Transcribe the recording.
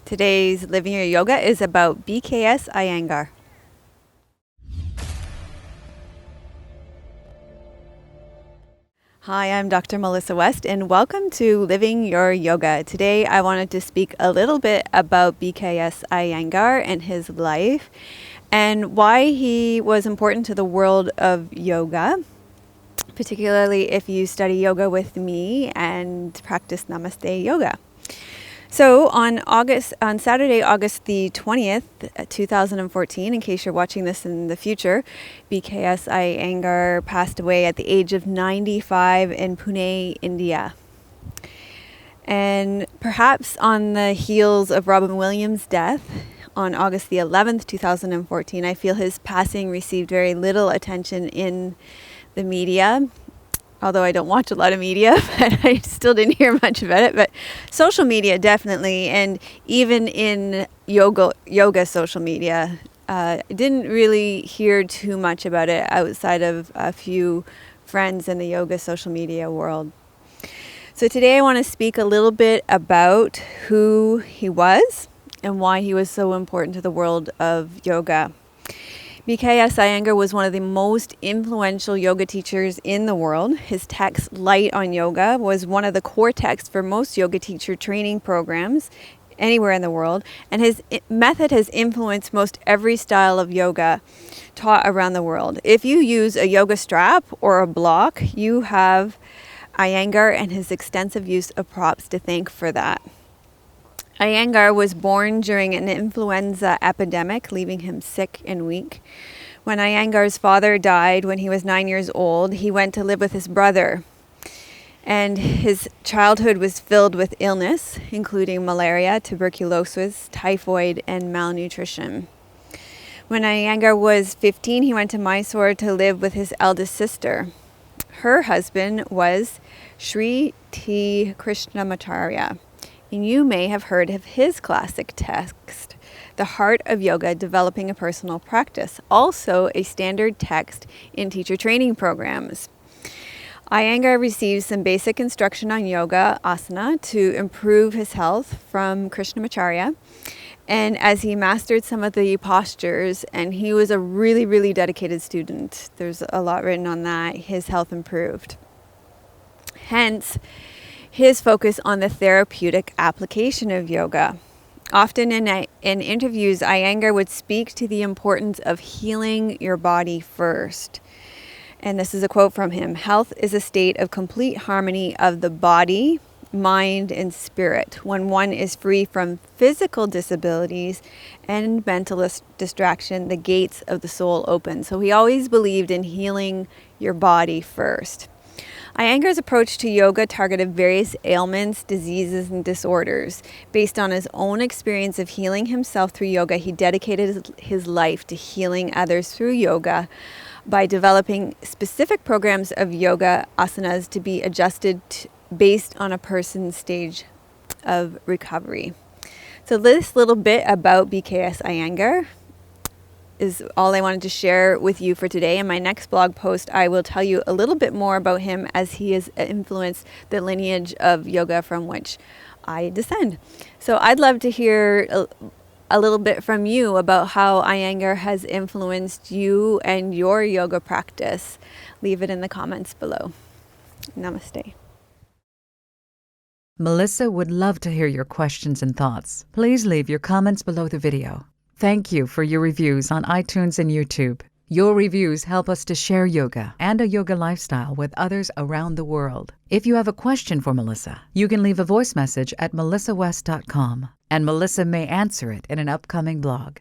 Today's Living Your Yoga is about B.K.S. Iyengar. Hi, I'm Dr. Melissa West, and welcome to Living Your Yoga. Today I wanted to speak a little bit about B.K.S. Iyengar and his life, and why he was important to the world of yoga, particularly if you study yoga with me and practice Namaste Yoga. So on Saturday, August the 20th, 2014, in case you're watching this in the future, B.K.S. Iyengar passed away at the age of 95 in Pune, India. And perhaps on the heels of Robin Williams' death on August the 11th, 2014, I feel his passing received very little attention in the media. Although I don't watch a lot of media, but I still didn't hear much about it. But social media, definitely, and even in yoga social media, didn't really hear too much about it outside of a few friends in the yoga social media world. So today I want to speak a little bit about who he was and why he was so important to the world of yoga. B.K.S. Iyengar was one of the most influential yoga teachers in the world. His text, Light on Yoga, was one of the core texts for most yoga teacher training programs anywhere in the world. And his method has influenced most every style of yoga taught around the world. If you use a yoga strap or a block, you have Iyengar and his extensive use of props to thank for that. Iyengar was born during an influenza epidemic, leaving him sick and weak. When Iyengar's father died when he was 9 years old, he went to live with his brother. And his childhood was filled with illness, including malaria, tuberculosis, typhoid, and malnutrition. When Iyengar was 15, he went to Mysore to live with his eldest sister. Her husband was Sri T. Krishnamacharya. And you may have heard of his classic text, The Heart of Yoga, Developing a Personal Practice, also a standard text in teacher training programs. Iyengar received some basic instruction on yoga, asana, to improve his health from Krishnamacharya. And as he mastered some of the postures, and he was a really, really dedicated student, there's a lot written on that, his health improved. Hence, his focus on the therapeutic application of yoga. Often in interviews, Iyengar would speak to the importance of healing your body first. And this is a quote from him: "Health is a state of complete harmony of the body, mind, and spirit. When one is free from physical disabilities and mental distraction, the gates of the soul open." So he always believed in healing your body first. Iyengar's approach to yoga targeted various ailments, diseases, and disorders. Based on his own experience of healing himself through yoga, he dedicated his life to healing others through yoga by developing specific programs of yoga asanas to be adjusted based on a person's stage of recovery. So this little bit about B.K.S. Iyengar is all I wanted to share with you for today. In my next blog post, I will tell you a little bit more about him, as he has influenced the lineage of yoga from which I descend. So I'd love to hear a little bit from you about how Iyengar has influenced you and your yoga practice. Leave it in the comments below. Namaste. Melissa would love to hear your questions and thoughts. Please leave your comments below the video. Thank you for your reviews on iTunes and YouTube. Your reviews help us to share yoga and a yoga lifestyle with others around the world. If you have a question for Melissa, you can leave a voice message at melissawest.com, and Melissa may answer it in an upcoming blog.